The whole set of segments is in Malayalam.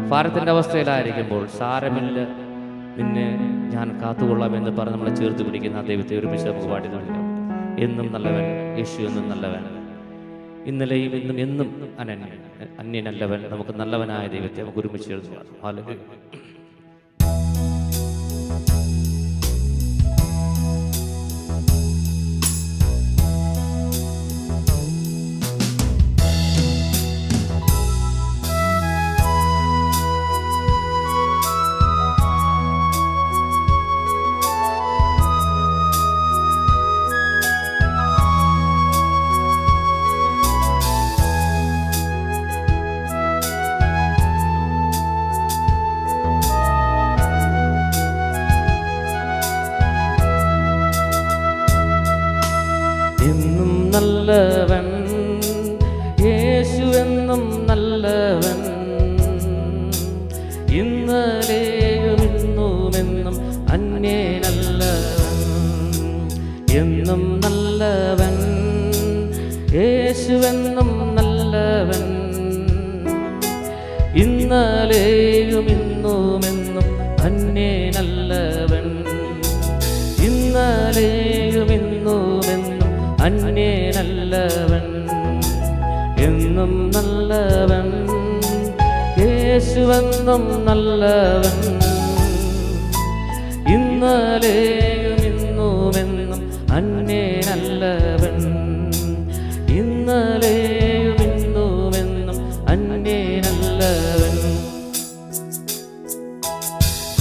ഭാരത്തിൻ്റെ അവസ്ഥയിലായിരിക്കുമ്പോൾ സാരമില്ല, നിന്നെ ഞാൻ കാത്തുകൊള്ളാം എന്ന് പറഞ്ഞ് നമ്മളെ ചേർത്ത് പിടിക്കുന്ന ആ ദൈവത്തെ ഒരുമിച്ച് നമുക്ക് പാടി തുടങ്ങാം. എന്നും നല്ലവൻ യേശു, എന്നും നല്ലവൻ, ഇന്നലെയും ഇന്നും എന്നും അന്യനല്ലവൻ, നമുക്ക് നല്ലവനായ ദൈവത്തെ നമുക്ക് ഒരുമിച്ച് ചേർത്ത് പാടാം. ഹല്ലേലൂയ. എന്നും നല്ലവൻ യേശു, എന്നും നല്ലവൻ, ഇന്നലെയും ഇന്നുമെന്നും അന്യനല്ലവൻ. എന്നും നല്ലവൻ യേശു, എന്നും നല്ലവൻ, ഇന്നലെയും ഇന്നുമെന്നും അന്യനല്ലവൻ. ഇന്നലെയും ഇന്നുമെന്നും അന്യനല്ലവൻ. എന്നും നല്ലവൻ യേശുവെന്നും നല്ലവൻ, ഇന്നലെയും ഇന്നുമെന്നും അന്യനല്ലവൻ. ഇന്നലെയും ഇന്നുമെന്നും അന്യനല്ലവൻ.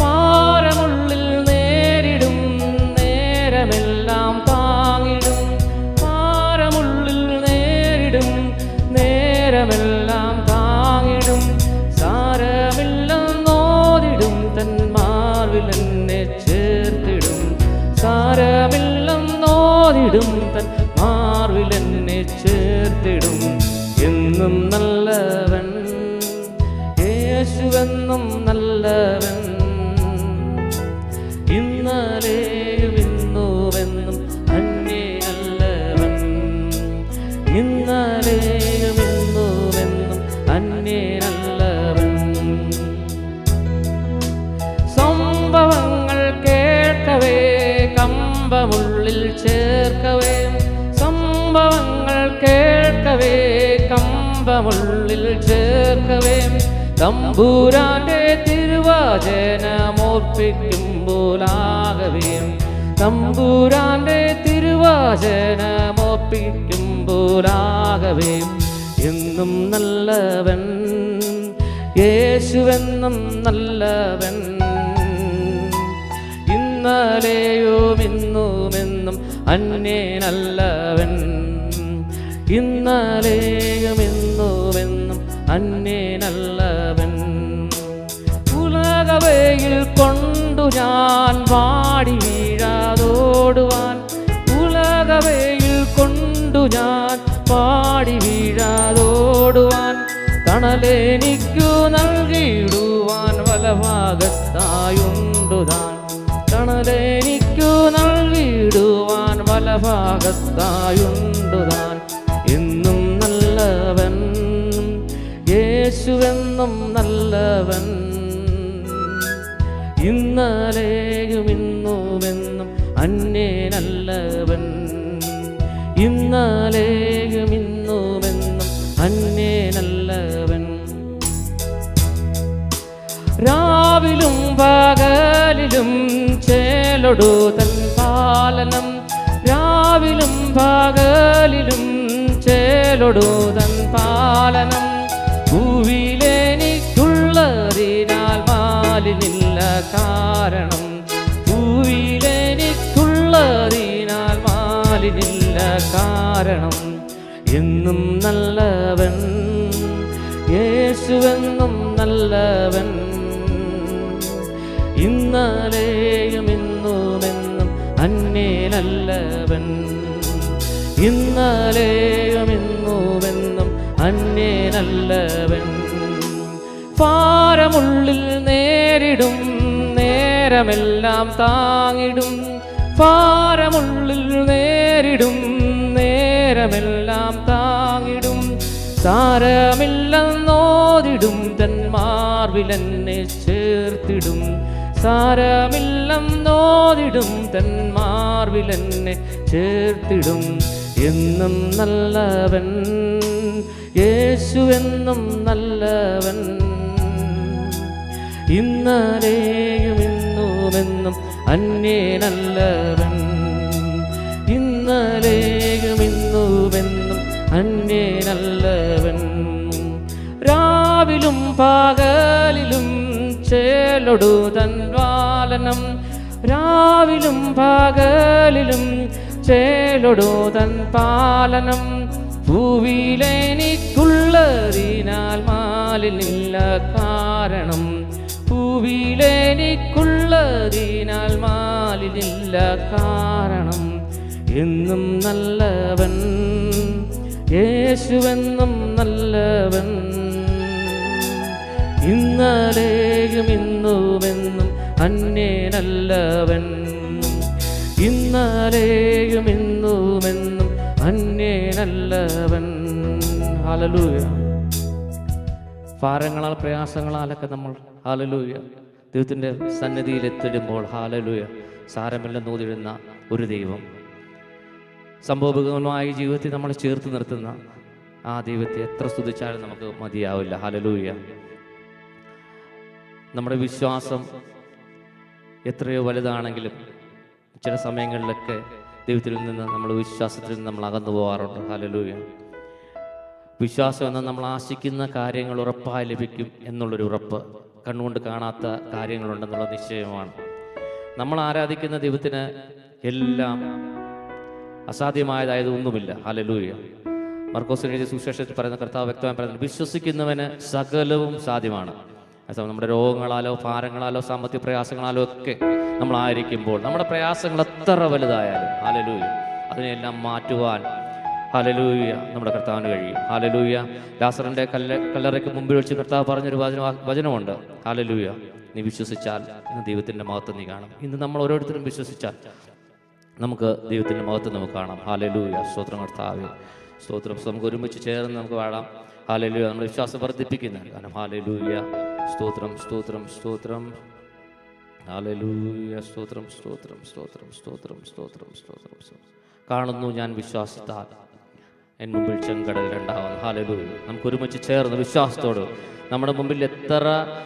ഭാരമുള്ളിൽ നേരിടും നേരമെല്ലാം താങ്ങിടും, നേരമെല്ലാം താങ്ങിടും, സാരമില്ലെന്നോതിടും, തൻ മാർവിൽ എന്നെ ചേർത്തിടും. സാരമില്ലെന്നോതിടും, തൻ മാർവിൽ എന്നെ ചേർത്തിടും. എന്നും നല്ലവൻ യേശുവെന്നും നല്ലവൻ, ഇന്നലെയും ഇന്നുമെന്നും അന്യനല്ലവൻ. ഇന്നലെയും ഇന്നുമെന്നും അന്യനല്ലവൻ. സംഭവങ്ങൾ കേൾക്കവേ കമ്പമുള്ളിൽ ചേർക്കവേ, സംഭവങ്ങൾ കേൾക്കവേ കമ്പമുള്ളിൽ ചേർക്കവേ, തമ്പുരാന്റെ തിരുവചനമോർപ്പിക്കുമ്പോലാകവേ, തമ്പുരാന്റെ തിരുവചനമോർപ്പിക്കുമ്പോലാകവേ. എന്നും നല്ലവൻ യേശുവെന്നും നല്ലവൻ, ഇന്നലെയും ഇന്നുമെന്നും അന്യനല്ലവൻ. ഇന്നലെയും ഇന്നുമെന്നും അന്യനല്ലവൻ. ഉലകവെയിൽ കൊണ്ടു ഞാൻ പാടി വീഴാതോടുവാൻ, ഉലകവെയിൽ കൊണ്ടു ഞാൻ പാടി വീഴാതോടുവാൻ, തണലെനിക്കു നൽകിയിടുവാൻ വലഭാഗത്തായുണ്ടുതാൻ. തണലെനിക്കു നൽകിയിടുവാൻ വലഭാഗത്തായുണ്ടുതാൻ. എന്നും നല്ലവൻ യേശുവെന്നും നല്ലവൻ, ഇന്നലെയും ഇന്നുമെന്നും അന്യനല്ലവൻ. ഇന്നലെയും ഇന്നുമെന്നും അന്യനല്ലവൻ. രാവിലും പകലിലും ചേലൊടു തൻ പാലനം, രാവിലും പകലിലും ചേലൊടു തൻ പാലനം. ഭൂവിലെനിക്കുള്ളതിനാൽ മാലിനില്ല കാരണം, ഭൂവിലെനിക്കുള്ളതിനാൽ മാലിനില്ല കാരണം. എന്നും നല്ലവൻ യേശുവെന്നും നല്ലവൻ, ഇന്നലെയും ഇന്നുമെന്നും അന്യനല്ലവൻ. ഇന്നലെയും ഇന്നുമെന്നും അന്യനല്ലവൻ. ഭാരമുള്ളിൽ നേരിടും നേരമെല്ലാം താങ്ങിടും, ഭാരമുള്ളിൽ നേരിടും നേരമെല്ലാം താങ്ങിടും, സാരമില്ലെന്നോതിടും, നോവിടും തൻ മാർവിലെന്നെ ചേർത്തിടും. സാരമില്ലെന്നോതിടും തൻ മാർവിലെന്നെ ചേർത്തിടും. എന്നും നല്ലവൻ യേശു, എന്നും നല്ലവൻ. ഇന്നലെയും ഇന്നുമെന്നും അന്യേനല്ലവൻ. ഇന്നലെയും ഇന്നുമെന്നും അന്യേനല്ലവൻ. രാവിലും പകലിലും ചേലൊടു തൻ പാലനം. രാവിലും പകലിലും ചേലൊടു തൻ പാലനം. ഭൂവിലെനിക്കുള്ളതിനാൽ മാലിനില്ല കാരണം. ഭൂവിലെനിക്കുള്ളതിനാൽ മാലിനില്ല കാരണം. എന്നും നല്ലവൻ യേശുവെന്നും നല്ലവൻ. ഇന്നലെയും ഇന്നുമെന്നും അന്യേനല്ലവൻ. ഇന്നലെയും ഇന്നുമെന്നും അന്യേനല്ലവൻ. ഹല്ലേലൂയ. ഭാരങ്ങളാൽ പ്രയാസങ്ങളാലൊക്കെ നമ്മൾ ഹല്ലേലൂയ ദൈവത്തിൻ്റെ സന്നിധിയിൽ എത്തിടുമ്പോൾ ഹല്ലേലൂയ സാരമില്ലെന്നൂതിടുന്ന ഒരു ദൈവം, സംഭവബഹുലമായ ജീവിതത്തിൽ നമ്മളെ ചേർത്ത് നിർത്തുന്ന ആ ദൈവത്തെ എത്ര സ്തുതിച്ചാലും നമുക്ക് മതിയാവില്ല. ഹല്ലേലൂയ. നമ്മുടെ വിശ്വാസം എത്രയോ വലുതാണെങ്കിലും ചില സമയങ്ങളിലൊക്കെ ദൈവത്തിൽ നിന്ന് നമ്മൾ വിശ്വാസത്തിൽ നിന്ന് നമ്മൾ അകന്നു പോകാറുണ്ട്. ഹല്ലേലൂയ. വിശ്വാസം എന്നാൽ നമ്മൾ ആശിക്കുന്ന കാര്യങ്ങൾ ഉറപ്പായി ലഭിക്കും എന്നുള്ളൊരു ഉറപ്പ്, കണ്ണുകൊണ്ട് കാണാത്ത കാര്യങ്ങളുണ്ടെന്നുള്ള നിശ്ചയമാണ്. നമ്മൾ ആരാധിക്കുന്ന ദൈവത്തിന് എല്ലാം അസാധ്യമായതായത് ഒന്നുമില്ല. ഹല്ലേലൂയ. മർക്കോസിന് എഴുതിയ സുവിശേഷത്തിൽ പറയുന്ന കർത്താവ് വ്യക്തമായി പറയുന്നത്, വിശ്വസിക്കുന്നവന് സകലവും സാധ്യമാണ്. നമ്മുടെ രോഗങ്ങളാലോ ഭാരങ്ങളാലോ സാമ്പത്തിക പ്രയാസങ്ങളാലോ ഒക്കെ നമ്മളായിരിക്കുമ്പോൾ നമ്മുടെ പ്രയാസങ്ങൾ എത്ര വലുതായാലും ഹല്ലേലൂയ അതിനെല്ലാം മാറ്റുവാൻ ഹല്ലേലൂയ നമ്മുടെ കർത്താവിന് കഴിയും. ഹല്ലേലൂയ. ലാസറിന്റെ കല്ലറയ്ക്ക് മുമ്പിൽ വെച്ച് കർത്താവ് പറഞ്ഞൊരു വചനമുണ്ട്. ഹല്ലേലൂയ. നീ വിശ്വസിച്ചാൽ ഇന്ന് ദൈവത്തിൻ്റെ മഹത്വം നീ കാണും. ഇന്ന് നമ്മൾ ഓരോരുത്തരും വിശ്വസിച്ചാൽ നമുക്ക് ദൈവത്തിൻ്റെ മഹത്വം നമുക്ക് കാണാം. ഹല്ലേലൂയ. സ്തോത്രം കർത്താവേ, സ്തോത്രം. നമുക്ക് ഒരുമിച്ച് ചേർന്ന് നമുക്ക് പാടാം. ഹല്ലേലൂയ. നമ്മുടെ വിശ്വാസം വർദ്ധിപ്പിക്കുന്ന കാരണം. ഹല്ലേലൂയ. സ്തോത്രം സ്തോത്രം സ്തോത്രം. ഹല്ലേലൂയ. സ്തോത്രം സ്തോത്രം സ്തോത്രം സ്തോത്രം സ്തോത്രം സ്തോത്രം. കാണുന്നു ഞാൻ വിശ്വാസത്താൽ എൻ മുമ്പിൽ ചെങ്കടൽ രണ്ടാവുന്നു. ഹല്ലേലൂയ. നമുക്ക് ഒരുമിച്ച് ചേർന്ന് വിശ്വാസത്തോട് നമ്മുടെ മുമ്പിൽ എത്ര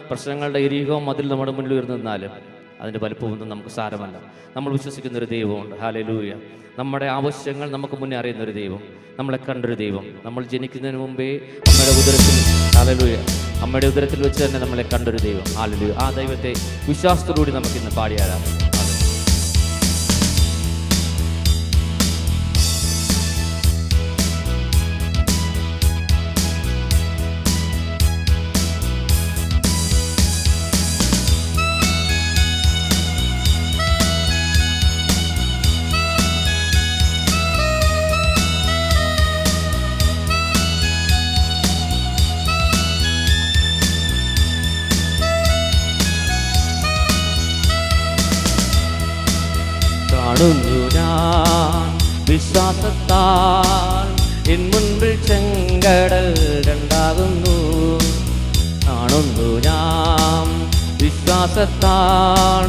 പ്രശ്നങ്ങളുടെ ഇരികവും അതിൽ നമ്മുടെ മുന്നിൽ ഉയർന്നു നിന്നാലും അതിൻ്റെ വലുപ്പമൊന്നും നമുക്ക് സാരമല്ല. നമ്മൾ വിശ്വസിക്കുന്നൊരു ദൈവമുണ്ട്. ഹല്ലേലൂയ. നമ്മുടെ ആവശ്യങ്ങൾ നമുക്ക് മുന്നേ അറിയുന്നൊരു ദൈവം, നമ്മളെ കണ്ടൊരു ദൈവം. നമ്മൾ ജനിക്കുന്നതിന് മുമ്പേ അമ്മയുടെ ഉദരത്തിൽ ഹല്ലേലൂയ അമ്മയുടെ ഉദരത്തിൽ വെച്ച് തന്നെ നമ്മളെ കണ്ടൊരു ദൈവം. ഹല്ലേലൂയ. ആ ദൈവത്തെ വിശ്വാസത്തോടുകൂടി നമുക്കിന്ന് പാടിയാലാം. കാണുന്നു ഞാൻ വിശ്വാസത്താൽ എൻ മുൻപിൽ ചെങ്കടൽ രണ്ടാകുന്നു. കാണുന്നു ഞാൻ വിശ്വാസത്താൽ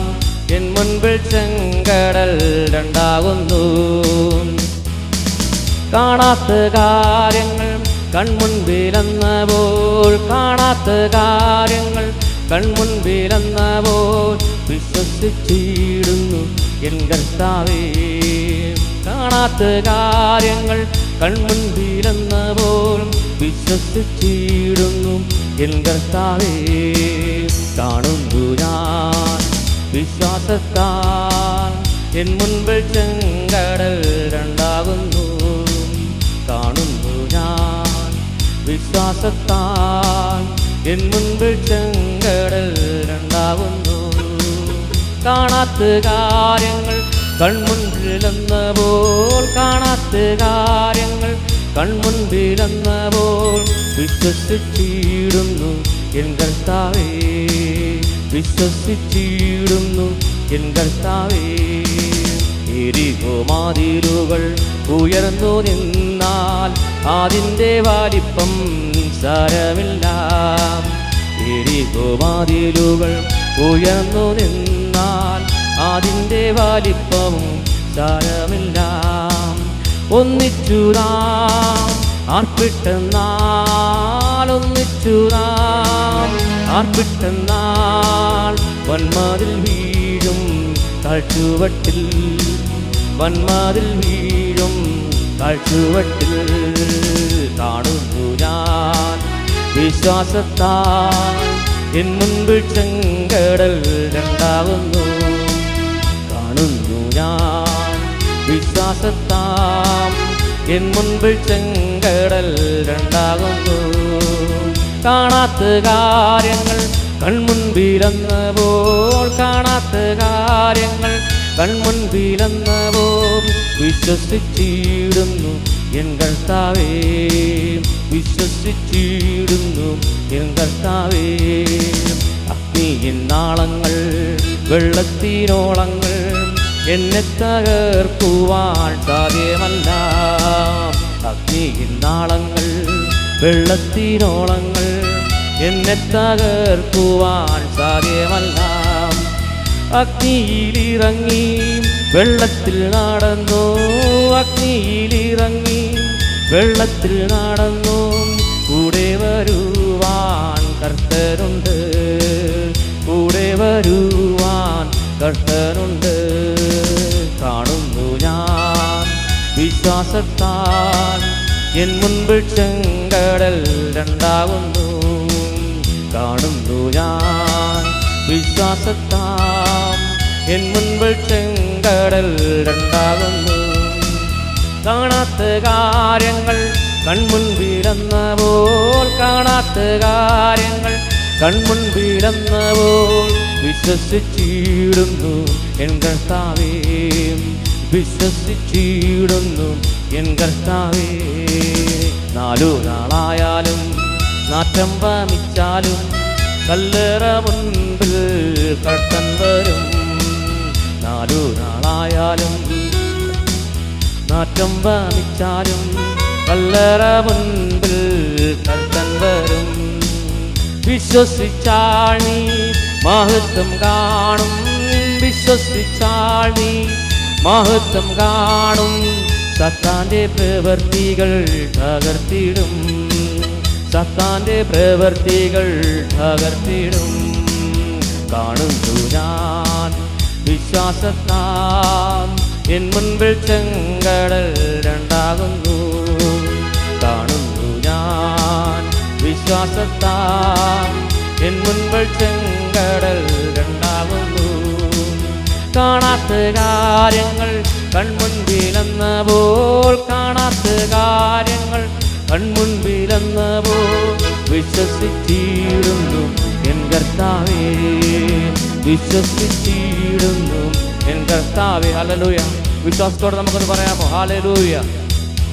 എൻ മുൻപിൽ ചെങ്കടൽ രണ്ടാകുന്നു. കാണാത്ത കാര്യങ്ങൾ കൺമുൻപിലെന്നപ്പോൾ, കാണാത്ത കാര്യങ്ങൾ കൺമുൻപിലെന്നപ്പോൾ വിശ്വസിച്ചിടുന്നു എൻ കർത്താവേ. കാണാത്ത കാര്യങ്ങൾ കൺമുൻപിലെന്നപ്പോൾ വിശ്വസിച്ചിടുന്നു എൻ കർത്താവേ. കാണുന്നു ഞാൻ വിശ്വാസത്താൽ എൻ മുൻപിൽ ചെങ്കടൽ രണ്ടാകുന്നു. കാണുന്നു ഞാൻ വിശ്വാസത്താൽ എൻ മുൻപിൽ ചെങ്കടൽ രണ്ടാകുന്നു. കാണാത്ത കാര്യങ്ങൾ കൺമുൻപിലെന്നപ്പോൾ, കാണാത്ത കാര്യങ്ങൾ കൺമുൻപിലെന്നപ്പോൾ വിശ്വസിച്ചിടുന്നു എൻ കർത്താവേ. വിശ്വസിച്ചിടുന്നു എൻ കർത്താവേ. എരിഹോ മതിലുകൾ ഉയർന്നു നിന്നാൽ അതിൻ്റെ വലിപ്പം സാരമില്ല. യെരിഹോ വാതിലുകൾ ഉയർന്നു നിന്നാൽ അതിൻ്റെ വലിപ്പവും സാരമില്ല. ഒന്നിച്ചു നാം ആർപ്പിട്ടെന്നാൽ, ഒന്നിച്ചു നാം ആർപ്പിട്ടെന്നാൽ വന്മതിൽ വീഴും താഴ്ചുവട്ടിൽ, വന്മതിൽ വീഴും താഴ്ചുവട്ടിൽ. കാണുന്നു ഞാൻ വിശ്വാസത്താൽ എൻ മുൻപിൽ ചെങ്കടൽ രണ്ടാകുന്നു. കാണുന്നു ഞാൻ വിശ്വാസത്താൽ എൻ മുൻപിൽ ചെങ്കടൽ രണ്ടാകുന്നു. കാണാത്ത കാര്യങ്ങൾ കൺമുൻപിലെന്നപ്പോൾ, കാണാത്ത കാര്യങ്ങൾ കൺമുൻപിലെന്നപ്പോൾ വിശ്വസിച്ചിടുന്നു എൻ കർത്താവേ, വിശ്വസിച്ചിടുന്നു എൻ കർത്താവേ. അഗ്നിയിൻ നാളങ്ങൾ വെള്ളത്തിനോളങ്ങൾ എന്നെ തകർക്കുവാൻ സാധ്യമല്ല. അഗ്നിയിൻ നാളങ്ങൾ വെള്ളത്തിനോളങ്ങൾ എന്നെ തകർക്കുവാൻ സാധ്യമല്ല. അഗ്നിയിലിറങ്ങി വെള്ളത്തിൽ നടന്നു, അഗ്നിയിലിറങ്ങി വെള്ളത്തിൽ നടന്നു. കൂടെ വരുവാൻ കർത്തനുണ്ട്, കൂടെ വരുവാൻ കർത്തനുണ്ട്. കാണുന്നു ഞാൻ വിശ്വാസത്താൽ എൻ മുൻപിൽ ചെങ്കടൽ രണ്ടാകുന്നു. കാണുന്നു ഞാൻ വിശ്വാസത്താൽ എൻ മുൻപിൽ ചെങ്കടൽ രണ്ടാകുന്നു. കാണാത്ത കാര്യങ്ങൾ കൺമുൻപിലെന്നപ്പോൾ, കാണാത്ത കാര്യങ്ങൾ കൺമുൻപിലെന്നപ്പോൾ വിശ്വസിച്ചിടുന്നു എൻ കർത്താവേ, വിശ്വസിച്ചിടുന്നു എൻ കർത്താവേ. 4 നാളായാലും നാറ്റം വമിച്ചാലും കല്ലറ മുൻപിൽ കർത്തൻ വരും. 4 നാളായാലും നാറ്റം വമിച്ചാലും കല്ലറ മുൻപിൽ കർത്തൻ വരും. വിശ്വസിച്ചാൽ നീ മഹത്വം കാണും, വിശ്വസിച്ചാൽ നീ മഹത്വം കാണും. സത്താൻ്റെ പ്രവൃത്തികൾ തകർത്തിടും, സത്താൻ്റെ പ്രവൃത്തികൾ തകർത്തിടും. കാണുന്നു ഞാൻ വിശ്വാസത്താൽ എൻ മുൻപിൽ ചെങ്കടൽ രണ്ടാകുന്നു. കാണുന്നു ഞാൻ വിശ്വാസത്താൽ എൻ മുൻപിൽ ചെങ്കടൽ രണ്ടാകുന്നു. കാണാത്ത കാര്യങ്ങൾ കൺമുൻപിലെന്നപ്പോൾ, കാണാത്ത കാര്യങ്ങൾ കൺമുൻപിലെന്നപ്പോൾ വിശ്വസിച്ചിടുന്നു എൻ കർത്താവേ, വിശ്വസിച്ചിടുന്നു എൻ കർത്താവേ. ഹല്ലേലൂയ. വിശ്വാസത്തോടെ നമുക്കൊന്ന് പറയാമോ? ഹല്ലേലൂയ.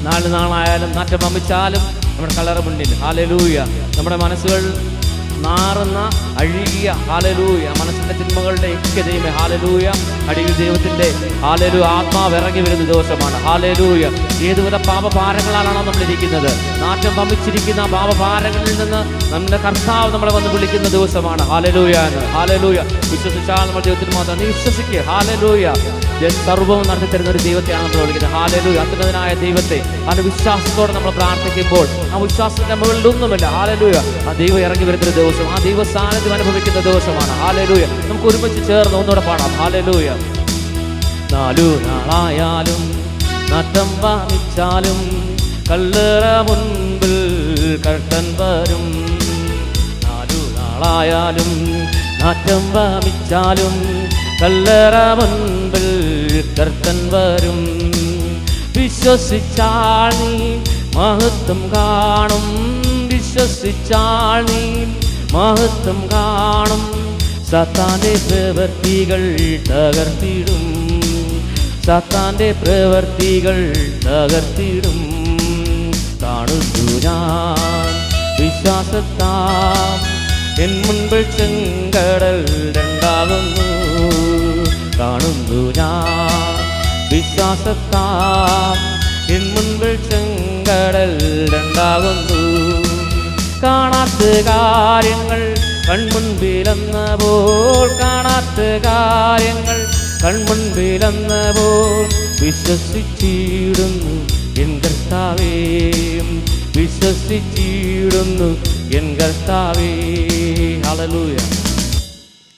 4 നാളായാലും നാറ്റം വമിച്ചാലും നമ്മുടെ കളറ് മുന്നിൽ. ഹല്ലേലൂയ. നമ്മുടെ മനസ്സുകൾ നാറുന്ന അഴുകിയ ഹല്ലേലൂയ മനസ്സിന്റെ തിന്മകളുടെ ഐക്യതയുമേ ഹല്ലേലൂയ അടിയിൽ ദൈവത്തിന്റെ ഹല്ലേലൂയ ആത്മാവ് ഇറങ്ങി വരുന്ന ദിവസമാണ്. ഹല്ലേലൂയ. ഏതുവിധ പാപഭാരങ്ങളാണോ നമ്മൾ ഇരിക്കുന്നത്, നാറ്റം വമിച്ചിരിക്കുന്ന പാപഭാരങ്ങളിൽ നിന്ന് നമ്മുടെ കർത്താവ് നമ്മളെ വന്ന് വിളിക്കുന്ന ദിവസമാണ്. ഹല്ലേലൂയ എന്ന്. ഹല്ലേലൂയ. വിശ്വസിച്ചാൽ നമ്മൾ ദൈവത്തിന് മാത്രം നീ വിശ്വസിക്കുക. ഹല്ലേലൂയ. സർവ്വവും നടത്തി തരുന്ന ഒരു ദൈവത്തെയാണ് നമ്മൾ വിളിക്കുന്നത്. ഹല്ലേലൂയ. അത്യുന്നതനായ ദൈവത്തെ ആ വിശ്വാസത്തോടെ നമ്മൾ പ്രാർത്ഥിക്കുമ്പോൾ ആ വിശ്വാസത്തിന്റെ മുകളിലൊന്നുമില്ല. ഹല്ലേലൂയ. ആ ദൈവം ഇറങ്ങി വരുന്ന ദിവസം, ആ ദൈവ സാന്നിധ്യം അനുഭവിക്കുന്ന ദിവസമാണ്. ഹല്ലേലൂയ. നമുക്ക് ഒരുമിച്ച് ചേർന്ന് ഒന്നുകൂടെ പാടാം. ഹല്ലേലൂയ. 4 നാളായാലും നാറ്റം വമിച്ചാലും കല്ലറ മുൻപിൽ കർത്തൻ വരും. 4 നാളായാലും നാറ്റം വമിച്ചാലും കല്ലറ മുൻപിൽ കർത്തൻ വരും. വിശ്വസിച്ചാൽ നീ മഹത്വം കാണും, വിശ്വസിച്ചാൽ നീ മഹത്വം കാണും. സത്താൻ്റെ പ്രവൃത്തികൾ തകർത്തിടും, സത്താൻ്റെ പ്രവൃത്തികൾ തകർത്തിടും. കാണുന്നു ഞാൻ വിശ്വാസത്താൽ എൻ മുൻപിൽ ചെങ്കടൽ രണ്ടാകുന്നു. കാണുന്നു ഞാൻ വിശ്വാസത്താൽ എൻ മുൻപിൽ ചെങ്കടൽ രണ്ടാകുന്നു. കാണാത്ത കാര്യങ്ങൾ കൺമുൻപിലെന്നപോൽ കാണാത്ത കാര്യങ്ങൾ കൺമുൻപിലെന്നപോൽ വിശ്വസിച്ചിടുന്നു എൻ കർത്താവേ, വിശ്വസിച്ചിടുന്നു എൻ കർത്താവേ. ഹല്ലേലൂയ.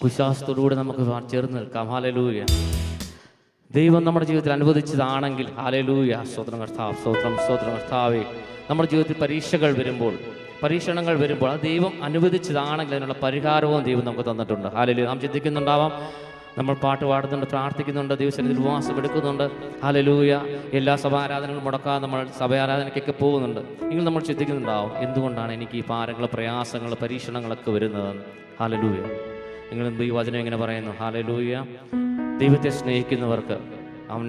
വിശ്വാസത്തോടുകൂടി നമുക്ക് ചേർന്ന് നിൽക്കാം. ഹല്ലേലൂയ. ദൈവം നമ്മുടെ ജീവിതത്തിൽ അനുവദിച്ചതാണെങ്കിൽ ഹല്ലേലൂയ. സ്തോത്രം കർത്താവ്, സ്തോത്രം സ്തോത്രം കർത്താവേ. നമ്മുടെ ജീവിതത്തിൽ പരീക്ഷകൾ വരുമ്പോൾ, പരീക്ഷണങ്ങൾ വരുമ്പോൾ അത് ദൈവം അനുവദിച്ചതാണെങ്കിൽ അതിനുള്ള പരിഹാരവും ദൈവം നമുക്ക് തന്നിട്ടുണ്ട്. ഹല്ലേലൂയ. നാം ചിന്തിക്കുന്നുണ്ടാവാം, നമ്മൾ പാട്ട് പാടുന്നുണ്ട്, പ്രാർത്ഥിക്കുന്നുണ്ട്, ദൈവസന്നിധിയിൽ ഉപവാസം എടുക്കുന്നുണ്ട്. ഹല്ലേലൂയ. എല്ലാ സഭാരാധനകളും മുടക്കാതെ നമ്മൾ സഭയാരാധനയ്ക്കൊക്കെ പോകുന്നുണ്ട്. എങ്കിൽ നമ്മൾ ചിന്തിക്കുന്നുണ്ടാവും, എന്തുകൊണ്ടാണ് എനിക്ക് ഈ ഭാരങ്ങൾ, പ്രയാസങ്ങൾ, പരീക്ഷണങ്ങളൊക്കെ വരുന്നതെന്ന്. ഹല്ലേലൂയ. നിങ്ങൾ ഈ വചനം ഇങ്ങനെ പറയുന്നു, ഹല്ലേലൂയ. ദൈവത്തെ സ്നേഹിക്കുന്നവർക്ക്, അവൻ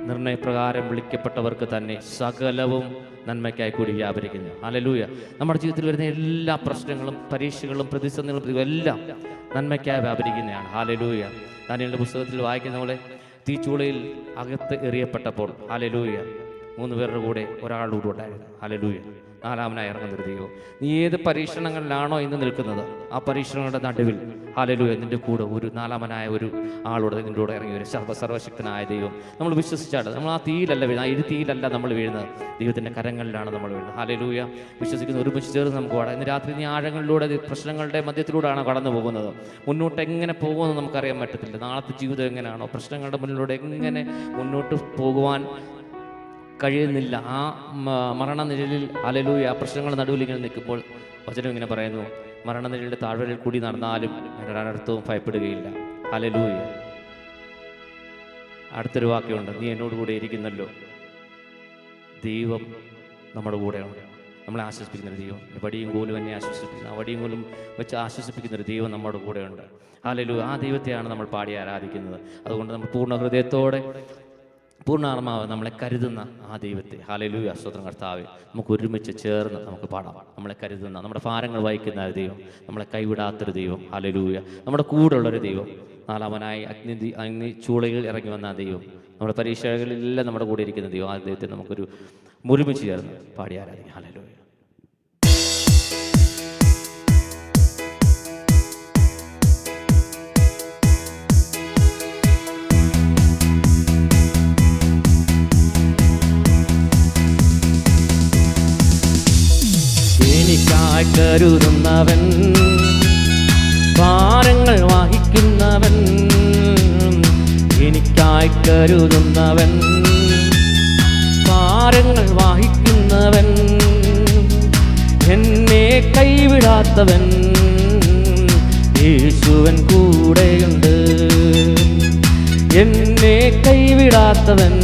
നിർണയപ്രകാരം വിളിക്കപ്പെട്ടവർക്ക് തന്നെ സകലവും നന്മയ്ക്കായി കൂടി വ്യാപരിക്കുന്നു. ഹല്ലേലൂയ. നമ്മുടെ ജീവിതത്തിൽ വരുന്ന എല്ലാ പ്രശ്നങ്ങളും, പരീക്ഷകളും, പ്രതിസന്ധികളും എല്ലാം നന്മയ്ക്കായി വ്യാപരിക്കുന്നതാണ്. ഹല്ലേലൂയ. ദാനിയേലിന്റെ പുസ്തകത്തിൽ വായിക്കുന്ന പോലെ തീച്ചൂളയിൽ അകത്ത് എറിയപ്പെട്ടപ്പോൾ ഹല്ലേലൂയ 3 പേരുടെ കൂടെ ഒരാളുടെ കൂടെ ഉണ്ടായിരുന്നു. ഹല്ലേലൂയ. 4-മനായി ഇറങ്ങുന്നൊരു ദൈവം. നീ ഏത് പരീക്ഷണങ്ങളിലാണോ ഇന്ന് നിൽക്കുന്നത്, ആ പരീക്ഷണങ്ങളുടെ നടുവിൽ ഹല്ലേലൂയ നിന്റെ കൂടെ ഒരു 4-മനായ ഒരു ആളോട് നിന്റെ കൂടെ ഇറങ്ങി ഒരു സർവശക്തനായ ദൈവം. നമ്മൾ വിശ്വസിച്ചാണ്, നമ്മൾ ആ തീയിലല്ല വീഴുന്നത്, ആ ഇരുതീയിലല്ല നമ്മൾ വീഴുന്നത്, ദൈവത്തിൻ്റെ കരങ്ങളിലാണ് നമ്മൾ വീഴുന്നത്. ഹല്ലേലൂയ. വിശ്വസിക്കുന്ന ഒരുമിച്ച് ചേർന്ന് നമുക്ക് പാടാം. ഇന്ന് രാത്രി നീ ആഴങ്ങളിലൂടെ, പ്രശ്നങ്ങളുടെ മധ്യത്തിലൂടെയാണ് കടന്നു പോകുന്നത്. മുന്നോട്ട് എങ്ങനെ പോകുമെന്ന് നമുക്കറിയാൻ പറ്റത്തില്ല. നാളത്തെ ജീവിതം എങ്ങനെയാണോ, പ്രശ്നങ്ങളുടെ മുന്നിലൂടെ എങ്ങനെ മുന്നോട്ട് പോകുവാൻ കഴിയുന്നില്ല. ആ മരണനിഴലിൽ ഹല്ലേലൂയ, ആ പ്രശ്നങ്ങളുടെ നടുവിൽ ഇങ്ങനെ നിൽക്കുമ്പോൾ വചനം ഇങ്ങനെ പറയുന്നു, മരണനിഴലിൻ്റെ താഴ്വരയിൽ കൂടി നടന്നാലും ഒരർത്ഥവും ഭയപ്പെടുകയില്ല. ഹല്ലേലൂയ. അടുത്തൊരു വാക്യമുണ്ട്, നീ എന്നോട് കൂടെ ഇരിക്കുന്നല്ലോ. ദൈവം നമ്മുടെ കൂടെയുണ്ട്, നമ്മളെ ആശ്വസിപ്പിക്കുന്നൊരു ദൈവം. വടിയും കോലും എന്നെ ആശ്വസിപ്പിക്കുന്ന, ആ വടിയും കോലും വെച്ച് ആശ്വസിപ്പിക്കുന്നൊരു ദൈവം നമ്മുടെ കൂടെയുണ്ട്. ഹല്ലേലൂയ. ആ ദൈവത്തെയാണ് നമ്മൾ പാടി ആരാധിക്കുന്നത്. അതുകൊണ്ട് നമ്മൾ പൂർണ്ണ ഹൃദയത്തോടെ, പൂർണ്ണാത്മാവ് നമ്മളെ കരുതുന്ന ആ ദൈവത്തെ, ഹല്ലേലൂയ, സ്തോത്രം കർത്താവേ, നമുക്ക് ഒരുമിച്ച് ചേർന്ന് നമുക്ക് പാടാം. നമ്മളെ കരുതുന്ന, നമ്മുടെ ഭാരങ്ങൾ വഹിക്കുന്ന ഒരു ദൈവം, നമ്മളെ കൈവിടാത്തൊരു ദൈവം. ഹല്ലേലൂയ. നമ്മുടെ കൂടെയുള്ളൊരു ദൈവം, 4-മനായി അഗ്നി ചൂളയിൽ ഇറങ്ങി വന്ന ആ ദൈവം, നമ്മുടെ പരീക്ഷകളിലെല്ലാം നമ്മുടെ കൂടെ ഇരിക്കുന്ന ദൈവം. ആ ദൈവത്തെ നമുക്കൊരു ഒരുമിച്ച് ചേർന്ന് പാടി ആരാധിക്കാം. ഹല്ലേലൂയ. എനിക്കായി കരുതുന്നവൻ, ഭാരങ്ങൾ വഹിക്കുന്നവൻ, എനിക്കായി കരുതുന്നവൻ, ഭാരങ്ങൾ വഹിക്കുന്നവൻ, എന്നെ കൈവിടാത്തവൻ, യേശുവൻ കൂടെയുണ്ട്. എന്നെ കൈവിടാത്തവൻ,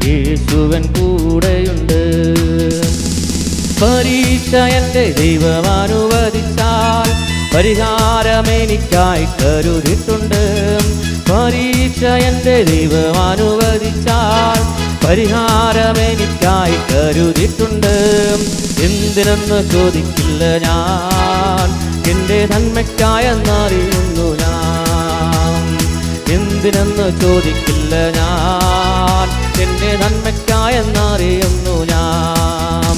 യേശുവൻ കൂടെയുണ്ട്. പരീക്ഷ എൻ്റെ ദൈവം അനുവദിച്ചാൽ പരിഹാരം എനിക്കായി കരുതിയിട്ടുണ്ട്. പരീക്ഷ എൻ്റെ ദൈവം അനുവദിച്ചാൽ പരിഹാരം എനിക്കായി കരുതിയിട്ടുണ്ട്. എന്തിനെന്ന് ചോദിക്കില്ല ഞാൻ, എൻ്റെ നന്മയ്ക്കായെന്നറിയുന്നു ഞാൻ. എന്തിനെന്ന് ചോദിക്കില്ല ഞാൻ, എൻ്റെ നന്മയ്ക്കായെന്നറിയുന്നു ഞാൻ.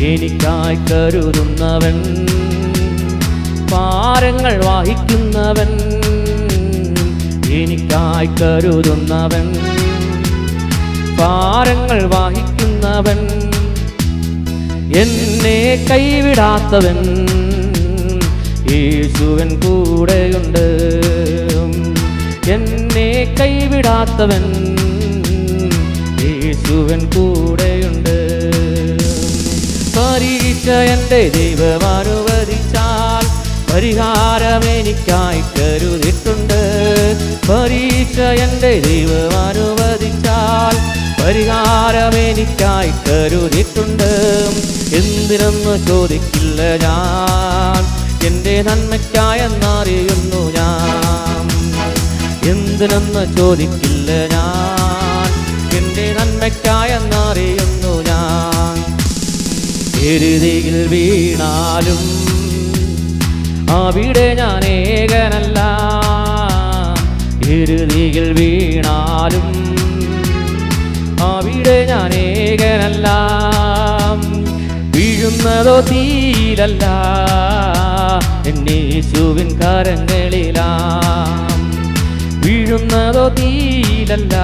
എനിക്കായി കരുതുന്നവൻ, ഭാരങ്ങൾ വഹിക്കുന്നവൻ, എനിക്കായി കരുതുന്നവൻ, ഭാരങ്ങൾ വഹിക്കുന്നവൻ, എന്നെ കൈവിടാത്തവൻ, യേശുവൻ കൂടെയുണ്ട്. എന്നെ കൈവിടാത്തവൻ, യേശുവൻ കൂടെയുണ്ട്. പരീക്ഷ എൻ്റെ ദൈവം അനുവദിച്ചാൽ പരിഹാരം എനിക്കായി കരുതിയിട്ടുണ്ട്. പരീക്ഷ എൻ്റെ ദൈവം അനുവദിച്ചാൽ പരിഹാരം എനിക്കായി കരുതിയിട്ടുണ്ട്. എന്തിനെന്ന് ചോദിക്കില്ല ഞാൻ, എൻ്റെ നന്മയ്ക്കായെന്നറിയുന്നു ഞാൻ. എന്തിനെന്ന് ചോദിക്കില്ല ഞാൻ, എൻ്റെ നന്മയ്ക്കായെന്നറിയുന്നു ഞാൻ. എരുതിയിൽ വീണാലും അവിടെ ഞാൻ ഏകനല്ല. എരുതിയിൽ വീണാലും അവിടെ ഞാൻ ഏകനല്ല. വീഴുന്നതോ തീയിലല്ല, യേശുവിൻ കരങ്ങളിലാം. വീഴുന്നതോ തീയിലല്ല,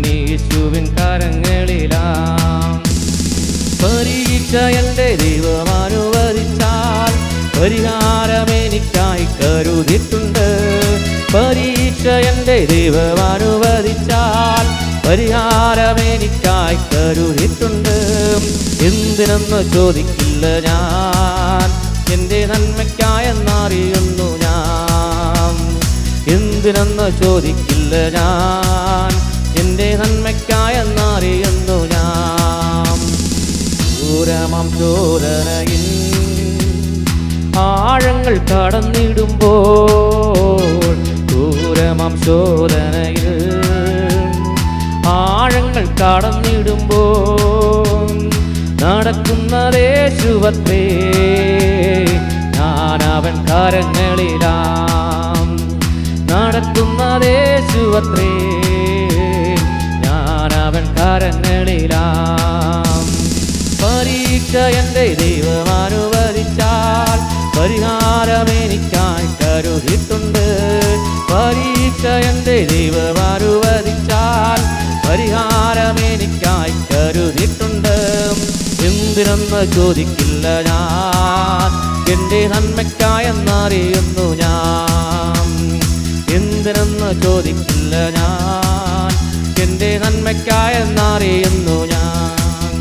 യേശുവിൻ കരങ്ങളിലാം. പരീക്ഷ എൻ്റെ ദൈവം അനുവദിച്ചാൽ പരിഹാരമെനിക്കായി കരുതിയിട്ടുണ്ട്. പരീക്ഷ എൻ്റെ ദൈവം അനുവദിച്ചാൽ പരിഹാരമെനിക്കായി കരുതിയിട്ടുണ്ട്. എന്തിനെന്ന് ചോദിക്കില്ല ഞാൻ, എൻ്റെ നന്മയ്ക്കായെന്നറിയുന്നു ഞാൻ. എന്തിനെന്ന് ചോദിക്കില്ല ഞാൻ, എൻ്റെ നന്മയ്ക്കായെന്നറിയുന്നു ഞാൻ. ക്രൂരമാം ചോദനയിൽ ആഴങ്ങൾ കടന്നിടുമ്പോൾ, ക്രൂരമാം ചോദനയിൽ ആഴങ്ങൾ കടന്നിടുമ്പോൾ നടക്കുന്നതേശുവത്രേ, ഞാനവൻ കരങ്ങളിലാം. നടക്കുന്നതേശുവത്രേ, ഞാനവൻ കരങ്ങളിലാം. പരീക്ഷ എൻ്റെ ദൈവം അനുവദിച്ചാൽ പരിഹാരമെനിക്കായി കരുതിയിട്ടുണ്ട്. പരീക്ഷ എൻ്റെ ദൈവം അനുവദിച്ചാൽ പരിഹാരമെനിക്കായി കരുതിയിട്ടുണ്ട്. എന്തിനെന്ന് ചോദിക്കില്ല ഞാൻ, എൻ്റെ നന്മയ്ക്കായെന്നറിയുന്നു ഞാൻ. എന്തിനെന്ന് ചോദിക്കില്ല ഞാൻ, എൻ്റെ നന്മയ്ക്കായെന്നറിയുന്നു ഞാൻ.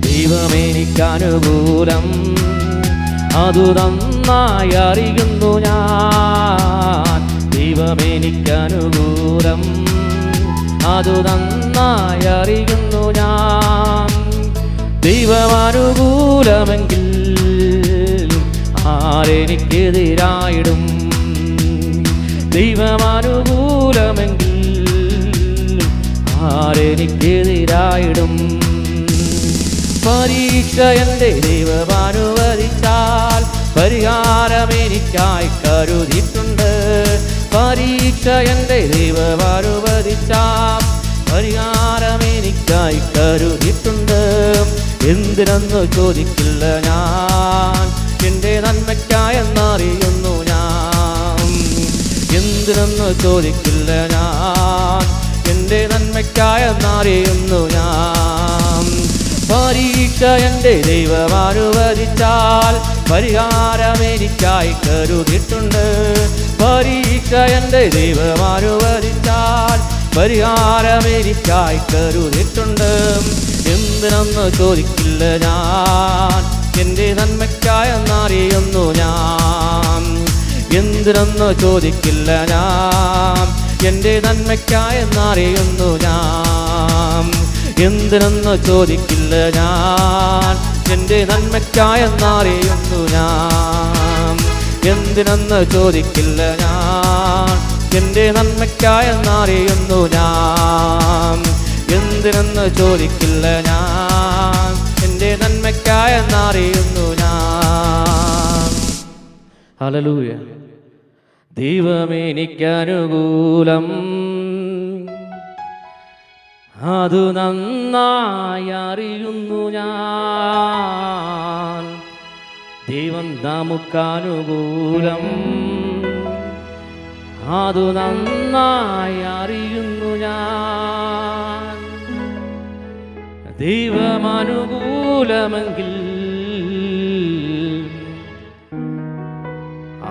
ദൈവമെനിക്കനുകൂലം അതു നന്നായി അറിയുന്നു ഞാൻ. ദൈവമെനിക്കനുകൂലം അതു നന്നായി അറിയുന്നു ഞാൻ. ദൈവമനുകൂലമെങ്കിൽ ആരെനിക്കെതിരായിടും. ദൈവമനുകൂലമെങ്കിൽ ആരെനിക്കെതിരായിടും. പരീക്ഷ എൻ്റെ ദൈവം അനുവദിച്ചാൽ പരിഹാരമെനിക്കായി കരുതിയിട്ടുണ്ട്. പരീക്ഷ എൻ്റെ ദൈവം അനുവദിച്ചാൽ പരിഹാരമെനിക്കായി കരുതിയിട്ടുണ്ട്. എന്തിനെന്ന് ചോദിക്കില്ല ഞാൻ, എൻ്റെ നന്മയ്ക്കായെന്നറിയുന്നു ഞാൻ. എന്തിനെന്ന് ചോദിക്കില്ല ഞാൻ, എൻ്റെ നന്മയ്ക്കായെന്നറിയുന്നു ഞാൻ. പരീക്ഷ എൻ്റെ ദൈവം അനുവദിച്ചാൽ പരിഹാരമെനിക്കായി കരുതിയിട്ടുണ്ട്. പരീക്ഷ എൻ്റെ ദൈവം അനുവദിച്ചാൽ പരിഹാരമെനിക്കായി കരുതിയിട്ടുണ്ട്. എന്തിനെന്ന് ചോദിക്കില്ല ഞാൻ, എൻ്റെ നന്മയ്ക്കായെന്നറിയുന്നു ഞാൻ. എന്തിനെന്ന് ചോദിക്കില്ല ഞാൻ, എൻ്റെ നന്മയ്ക്കായെന്നറിയുന്നു ഞാൻ. എന്തിനെന്ന് ചോദിക്കില്ല ഞാൻ, എൻ്റെ നന്മയ്ക്കായെന്നറിയുന്നു ഞാൻ. എന്തിനെന്ന് ചോദിക്കില്ല ഞാൻ, എൻ്റെ നന്മയ്ക്കായെന്നറിയുന്നു ഞാൻ. എന്തിനെന്ന് ചോദിക്കില്ല ഞാൻ, എൻ്റെ നന്മയ്ക്കായെന്നറിയുന്നു ഞാൻ. ഹല്ലേലൂയ. ദൈവമെനിക്കനുകൂലം അതു നന്നായി അറിയുന്നു ഞാൻ. ദൈവം നമുക്കനുകൂലം അതു നന്നായി അറിയുന്നു ഞാൻ. ദൈവമനുകൂലമെങ്കിൽ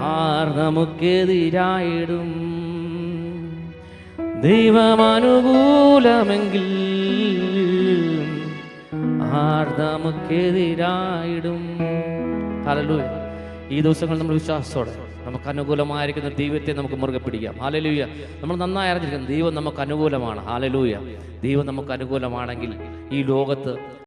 ആർ നമുക്കെതിരായിടും. ദൈവമനുകൂലമെങ്കിൽ ആർ നമുക്കെതിരായിടും. ഹല്ലേലൂയ. ഈ ദിവസങ്ങൾ നമ്മൾ വിശ്വാസത്തോടെ നമുക്ക് അനുകൂലമായിരിക്കുന്ന ദൈവത്തെ നമുക്ക് മുറുകെ പിടിക്കാം. ഹല്ലേലൂയ. നമ്മൾ നന്നായി അറിഞ്ഞിരിക്കണം, ദൈവം നമുക്ക് അനുകൂലമാണ്. ഹല്ലേലൂയ. ദൈവം നമുക്ക് അനുകൂലമാണെങ്കിൽ ഈ ലോകത്ത്